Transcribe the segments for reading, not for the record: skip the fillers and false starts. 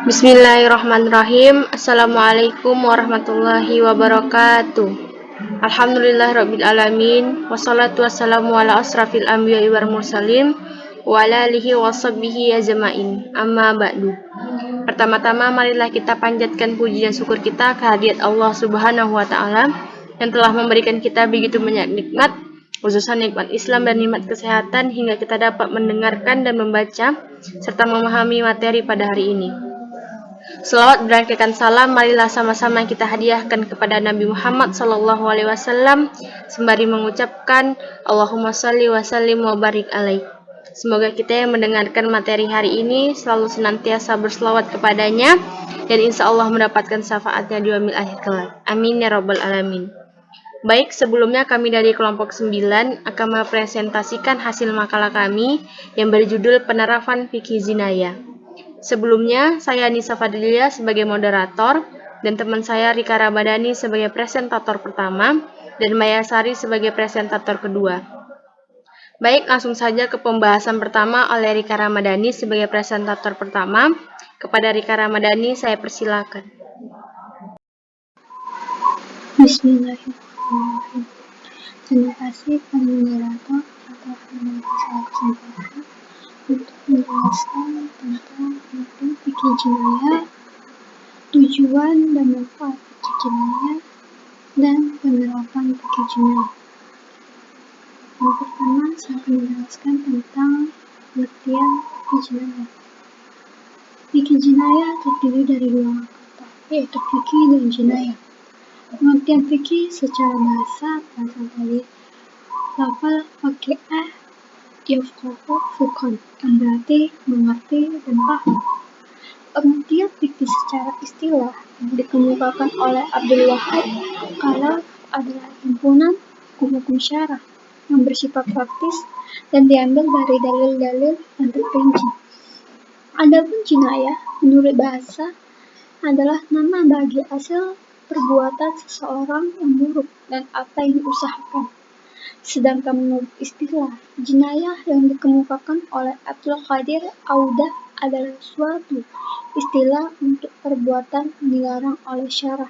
Bismillahirrahmanirrahim. Assalamualaikum warahmatullahi wabarakatuh. Alhamdulillahirabbil alamin. Wassalatu wassalamu ala asrafil anbiya'i wal mursalin wa ala alihi washabbihi ajmain. Amma ba'du. Pertama-tama marilah kita panjatkan puji dan syukur kita kehadirat Allah Subhanahu wa taala yang telah memberikan kita begitu banyak nikmat, khususnya nikmat Islam dan nikmat kesehatan hingga kita dapat mendengarkan dan membaca serta memahami materi pada hari ini. Selawat dan salam marilah sama-sama kita hadiahkan kepada Nabi Muhammad SAW sembari mengucapkan Allahumma shalli wa sallim wa barik alaih. Semoga kita yang mendengarkan materi hari ini selalu senantiasa berselawat kepadanya dan insya Allah mendapatkan syafaatnya di yaumil akhir kelak. Amin ya rabbal alamin. Baik, sebelumnya kami dari kelompok 9 akan mempresentasikan hasil makalah kami yang berjudul Penerapan Fikih Jinayah. Sebelumnya, saya Nisa Fadlilia sebagai moderator dan teman saya Rika Ramadhani sebagai presentator pertama dan Maya Sari sebagai presentator kedua. Baik, langsung saja ke pembahasan pertama oleh Rika Ramadhani sebagai presentator pertama. Kepada Rika Ramadhani, saya persilakan. Bismillahirrahmanirrahim. Terima kasih para moderator atas memberi saya kesempatan untuk menjelaskan tentang hukum fikih jinayah, tujuan dan manfaat fikih jinayah, dan penerapan fikih jinayah. Yang pertama, saya akan menjelaskan tentang pengertian fikih jinayah. Fikih jinayah terdiri dari dua kata, yaitu fikih dan jinayah. Pengertian fikih secara bahasa berasal dari lafal faqiah yafqahu fiqhan yang berarti mengerti dan paham. Pengertian fikih secara istilah yang dikemukakan oleh Abdul Wahab Khalaf adalah himpunan hukum-hukum syarah yang bersifat praktis dan diambil dari dalil-dalil yang terperinci. Adapun jinayah menurut bahasa adalah nama bagi hasil perbuatan seseorang yang buruk dan apa yang diusahakan. Sedangkan menurut istilah, jinayah yang dikemukakan oleh Abdul Qadir Audah adalah suatu istilah untuk perbuatan yang dilarang oleh syarah,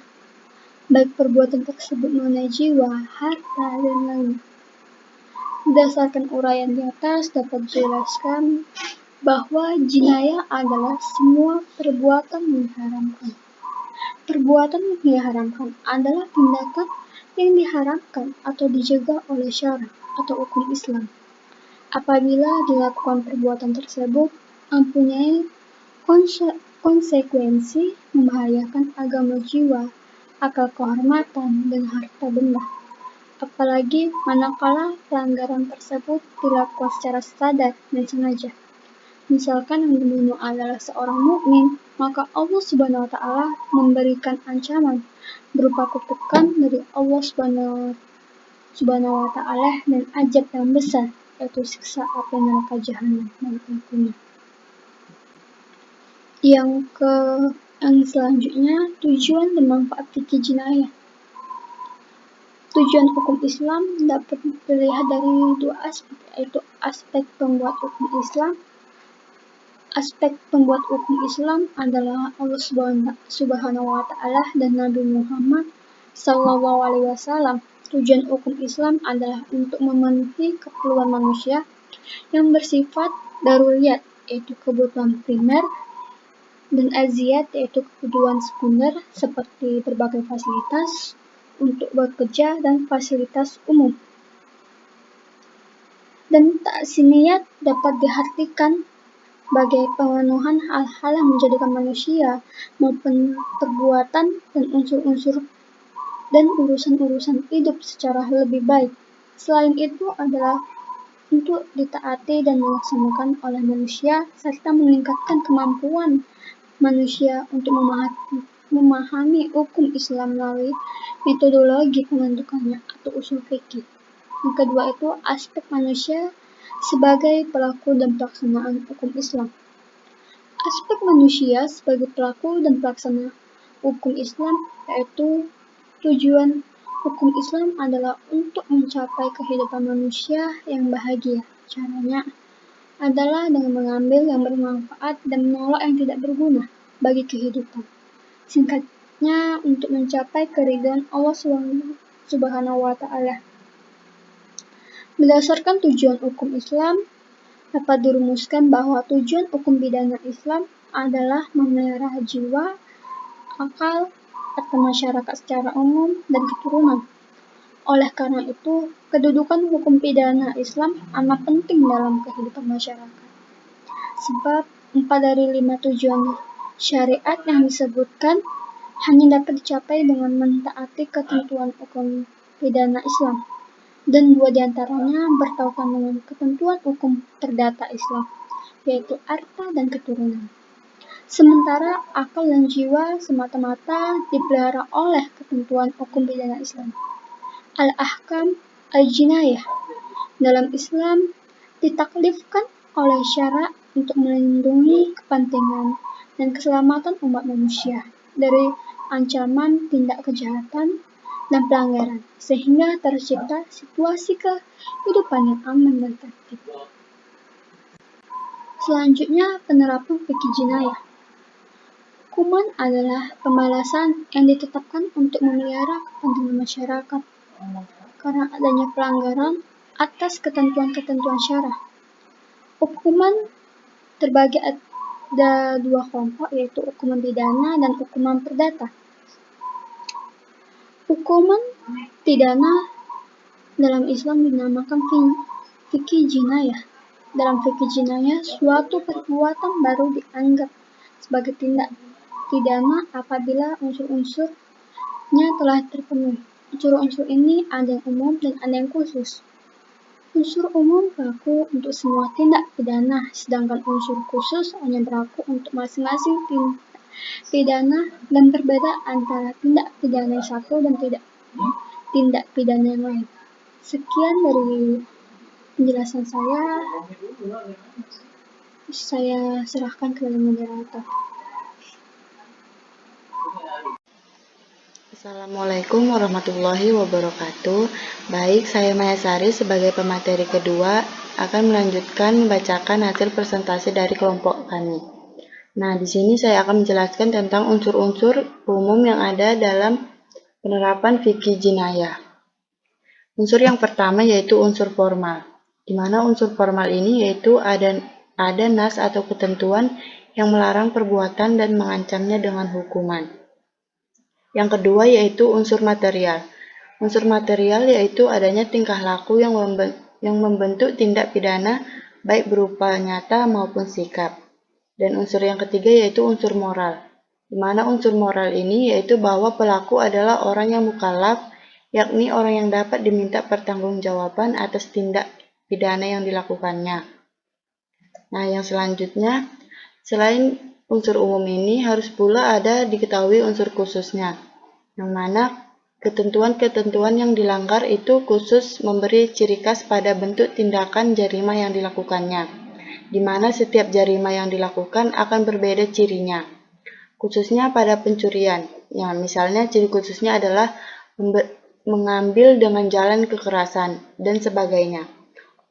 baik perbuatan tersebut mengenai jiwa, harta, dan lainnya. Berdasarkan uraian di atas dapat dijelaskan bahwa jinayah adalah semua perbuatan yang diharamkan. Perbuatan yang diharamkan adalah tindakan yang diharamkan atau dicegah oleh syara atau hukum Islam. Apabila dilakukan perbuatan tersebut mempunyai konsekuensi membahayakan agama jiwa, akal kehormatan, dan harta benda. Apalagi manakala pelanggaran tersebut dilakukan secara sadar dan sengaja. Misalkan yang dibunuh adalah seorang mukmin, maka Allah Subhanahu wa taala memberikan ancaman berupa kutukan dari Allah Subhanahu wa taala dan azab yang besar, yaitu siksa api neraka jahanam bagi pelakunya. Yang selanjutnya, tujuan dan manfaat fikih jinayah. Tujuan hukum Islam dapat dilihat dari dua aspek, yaitu aspek pembuat hukum Islam. Aspek pembuat hukum Islam adalah Allah Subhanahu wa taala dan Nabi Muhammad SAW. Tujuan hukum Islam adalah untuk memenuhi keperluan manusia yang bersifat daruriyat, yaitu kebutuhan primer, dan aziyat, yaitu kebutuhan sekunder seperti berbagai fasilitas untuk bekerja dan fasilitas umum. Dan tahsiniyat dapat diartikan sebagai pemenuhan hal-hal yang menjadikan manusia maupun perbuatan dan unsur-unsur dan urusan-urusan hidup secara lebih baik. Selain itu adalah untuk ditaati dan dilaksanakan oleh manusia serta meningkatkan kemampuan manusia untuk memahami hukum Islam melalui metodologi pembentukannya atau usul fikih. Yang kedua itu aspek manusia sebagai pelaku dan pelaksanaan hukum Islam. Aspek manusia sebagai pelaku dan pelaksana hukum Islam, yaitu tujuan hukum Islam adalah untuk mencapai kehidupan manusia yang bahagia. Caranya adalah dengan mengambil yang bermanfaat dan menolak yang tidak berguna bagi kehidupan. Singkatnya, untuk mencapai keridhaan Allah Subhanahu wa Ta'ala. Berdasarkan tujuan hukum Islam, dapat dirumuskan bahwa tujuan hukum pidana Islam adalah memelihara jiwa, akal, atau masyarakat secara umum, dan keturunan. Oleh karena itu, kedudukan hukum pidana Islam amat penting dalam kehidupan masyarakat. Sebab 4 dari 5 tujuan syariat yang disebutkan hanya dapat dicapai dengan mentaati ketentuan hukum pidana Islam. Dan 2 diantaranya bertautan dengan ketentuan hukum perdata Islam, yaitu harta dan keturunan. Sementara akal dan jiwa semata-mata dipelihara oleh ketentuan hukum pidana Islam. Al-Ahkam Al-Jinayah dalam Islam ditaklifkan oleh syara untuk melindungi kepentingan dan keselamatan umat manusia dari ancaman tindak kejahatan dan pelanggaran, sehingga tercipta situasi kehidupan yang aman dan tertib. Selanjutnya, penerapan fikih jinayah. Hukuman adalah pembalasan yang ditetapkan untuk memelihara kepentingan masyarakat karena adanya pelanggaran atas ketentuan-ketentuan syara. Hukuman terbagi ada 2 kelompok, yaitu hukuman pidana dan hukuman perdata. Hukuman pidana dalam Islam dinamakan fikih jinayah. Dalam fikih jinayah, suatu perbuatan baru dianggap sebagai tindak pidana apabila unsur-unsurnya telah terpenuhi. Unsur-unsur ini ada yang umum dan ada yang khusus. Unsur umum berlaku untuk semua tindak pidana, sedangkan unsur khusus hanya berlaku untuk masing-masing tindak pidana dan berbeda antara tindak pidana yang satu dan tindak pidana yang lain. Sekian dari penjelasan saya serahkan kepada moderator. Assalamualaikum warahmatullahi wabarakatuh. Baik, saya Maya Sari sebagai pemateri kedua akan melanjutkan membacakan hasil presentasi dari kelompok kami. Nah, di sini saya akan menjelaskan tentang unsur-unsur umum yang ada dalam penerapan fikih jinayah. Unsur yang pertama yaitu unsur formal, di mana unsur formal ini yaitu ada nas atau ketentuan yang melarang perbuatan dan mengancamnya dengan hukuman. Yang kedua yaitu unsur material. Unsur material yaitu adanya tingkah laku yang membentuk tindak pidana baik berupa nyata maupun sikap. Dan unsur yang ketiga yaitu unsur moral, di mana unsur moral ini yaitu bahwa pelaku adalah orang yang mukallaf, yakni orang yang dapat diminta pertanggungjawaban atas tindak pidana yang dilakukannya. Nah, yang selanjutnya, selain unsur umum ini harus pula ada diketahui unsur khususnya, yang mana ketentuan-ketentuan yang dilanggar itu khusus memberi ciri khas pada bentuk tindakan jarima yang dilakukannya, di mana setiap jarima yang dilakukan akan berbeda cirinya, khususnya pada pencurian. Ya, misalnya ciri khususnya adalah mengambil dengan jalan kekerasan dan sebagainya.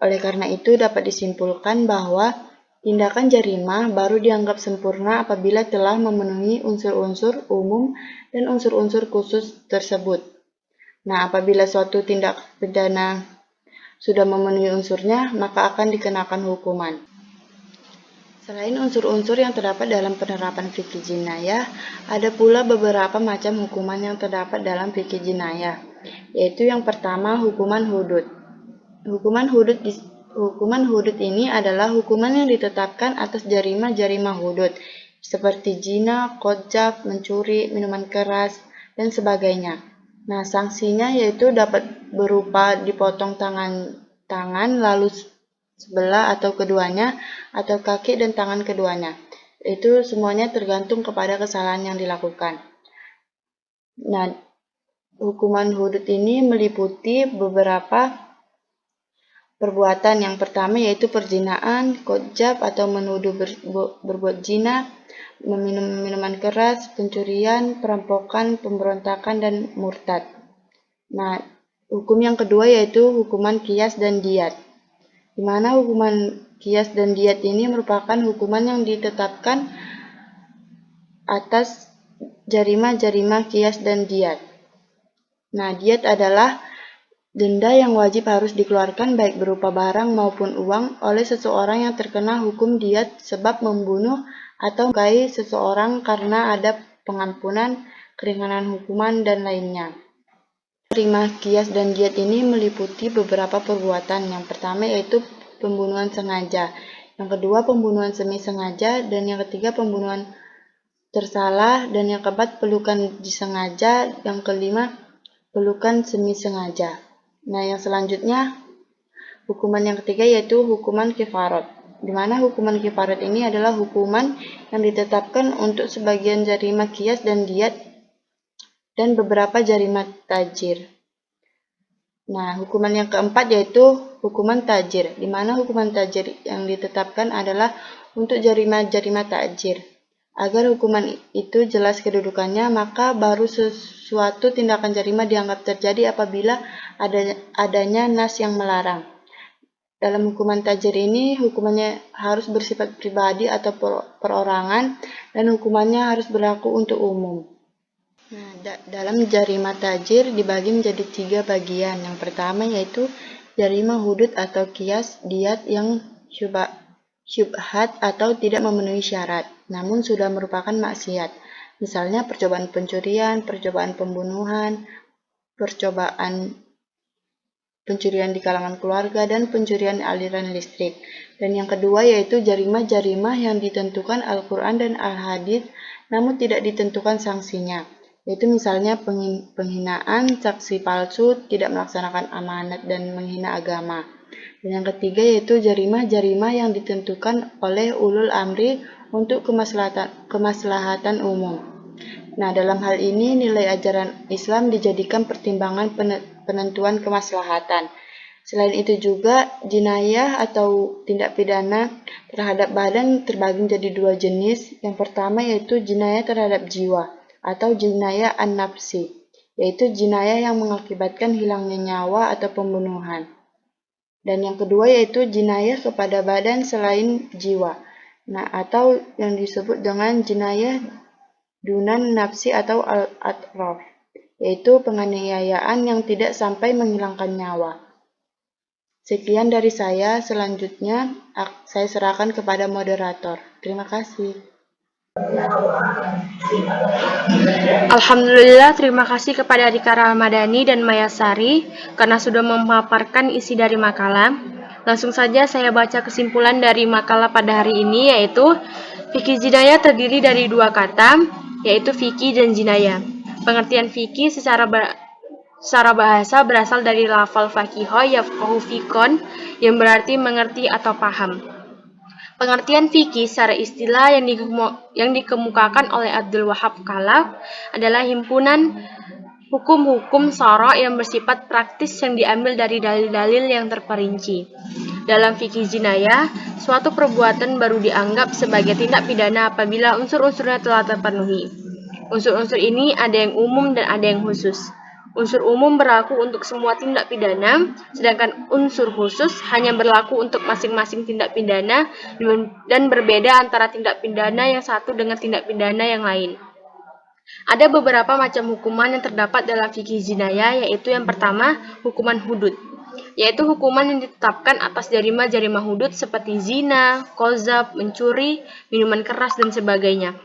Oleh karena itu dapat disimpulkan bahwa tindakan jarima baru dianggap sempurna apabila telah memenuhi unsur-unsur umum dan unsur-unsur khusus tersebut. Nah, apabila suatu tindak pidana sudah memenuhi unsurnya, maka akan dikenakan hukuman. Selain unsur-unsur yang terdapat dalam penerapan fikih jinayah, ada pula beberapa macam hukuman yang terdapat dalam fikih jinayah, yaitu yang pertama hukuman hudud. Hukuman hudud ini adalah hukuman yang ditetapkan atas jarima-jarima hudud, seperti zina, qadzaf, mencuri, minuman keras, dan sebagainya. Nah, sanksinya yaitu dapat berupa dipotong tangan lalu sebelah atau keduanya, atau kaki dan tangan keduanya. Itu semuanya tergantung kepada kesalahan yang dilakukan. Nah, hukuman hudud ini meliputi beberapa perbuatan. Yang pertama yaitu perzinaan, qadzaf atau menuduh berbuat zina, meminum minuman keras, pencurian, perampokan, pemberontakan, dan murtad. Nah, hukum yang kedua yaitu hukuman qiyas dan diyat, di mana hukuman Qiyas dan diat ini merupakan hukuman yang ditetapkan atas jarima-jarima qiyas dan diat. Nah, diat adalah denda yang wajib harus dikeluarkan baik berupa barang maupun uang oleh seseorang yang terkena hukum diat sebab membunuh atau melukai seseorang karena ada pengampunan, keringanan hukuman, dan lainnya. Terima qiyas dan diat ini meliputi beberapa perbuatan. Yang pertama yaitu pembunuhan sengaja, yang kedua pembunuhan semi sengaja, dan yang ketiga pembunuhan tersalah, dan yang keempat pelukan disengaja, yang kelima pelukan semi sengaja. Nah, yang selanjutnya hukuman yang ketiga yaitu hukuman kifarat, di mana hukuman kifarat ini adalah hukuman yang ditetapkan untuk sebagian jarima qiyas dan diat dan beberapa jarima tajir. Nah, hukuman yang keempat yaitu hukuman tajir, di mana hukuman tajir yang ditetapkan adalah untuk jarima-jarima tajir. Agar hukuman itu jelas kedudukannya, maka baru suatu tindakan jarima dianggap terjadi apabila adanya nas yang melarang. Dalam hukuman tajir ini, hukumannya harus bersifat pribadi atau perorangan, dan hukumannya harus berlaku untuk umum. Nah, dalam jarima tajir dibagi menjadi 3 bagian. Yang pertama yaitu jarima hudud atau qiyas diat yang syubhat atau tidak memenuhi syarat, namun sudah merupakan maksiat. Misalnya percobaan pencurian, percobaan pembunuhan, percobaan pencurian di kalangan keluarga, dan pencurian aliran listrik. Dan yang kedua yaitu jarima-jarima yang ditentukan Al-Quran dan Al-Hadits, namun tidak ditentukan sanksinya. Yaitu misalnya penghinaan, saksi palsu, tidak melaksanakan amanat, dan menghina agama. Dan yang ketiga yaitu jarima-jarima yang ditentukan oleh ulul amri untuk kemaslahatan umum. Nah, dalam hal ini nilai ajaran Islam dijadikan pertimbangan penentuan kemaslahatan. Selain itu juga jinayah atau tindak pidana terhadap badan terbagi menjadi 2 jenis. Yang pertama yaitu jinayah terhadap jiwa atau jinayah an-nafsi, yaitu jinayah yang mengakibatkan hilangnya nyawa atau pembunuhan. Dan yang kedua yaitu jinayah kepada badan selain jiwa. Nah, atau yang disebut dengan jinayah dunan nafsi atau al-atraf, yaitu penganiayaan yang tidak sampai menghilangkan nyawa. Sekian dari saya, selanjutnya saya serahkan kepada moderator. Terima kasih. Alhamdulillah, terima kasih kepada Rika Ramadhani dan Maya Sari karena sudah memaparkan isi dari makalah. Langsung saja saya baca kesimpulan dari makalah pada hari ini, yaitu fikih jinayah terdiri dari 2 kata, yaitu fikih dan jinayah. Pengertian fikih secara bahasa berasal dari lafal faqiho yafqahu fikon, yang berarti mengerti atau paham. Pengertian fikih secara istilah yang dikemukakan oleh Abdul Wahab Khalaf adalah himpunan hukum-hukum syara' yang bersifat praktis yang diambil dari dalil-dalil yang terperinci. Dalam fikih jinayah, suatu perbuatan baru dianggap sebagai tindak pidana apabila unsur-unsurnya telah terpenuhi. Unsur-unsur ini ada yang umum dan ada yang khusus. Unsur umum berlaku untuk semua tindak pidana, sedangkan unsur khusus hanya berlaku untuk masing-masing tindak pidana dan berbeda antara tindak pidana yang satu dengan tindak pidana yang lain. Ada beberapa macam hukuman yang terdapat dalam fikih jinayah, yaitu yang pertama, hukuman hudud, yaitu hukuman yang ditetapkan atas jarima-jarima hudud seperti zina, qazaf, mencuri, minuman keras, dan sebagainya.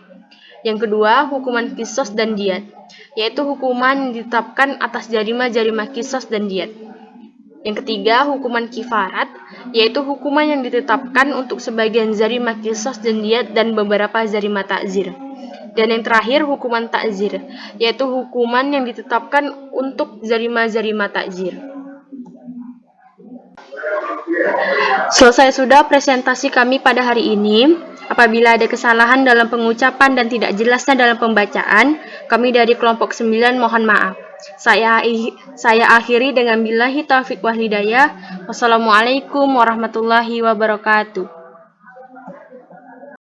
Yang kedua, hukuman qisas dan diat, yaitu hukuman yang ditetapkan atas jarima-jarima qisas dan diat. Yang ketiga, hukuman kifarat, yaitu hukuman yang ditetapkan untuk sebagian jarima qisas dan diat dan beberapa jarima ta'zir. Dan yang terakhir, hukuman ta'zir, yaitu hukuman yang ditetapkan untuk jarima-jarima ta'zir. Selesai sudah presentasi kami pada hari ini. Apabila ada kesalahan dalam pengucapan dan tidak jelasnya dalam pembacaan, kami dari kelompok 9 mohon maaf. Saya akhiri dengan billahi taufiq wal hidayah. Wassalamualaikum warahmatullahi wabarakatuh.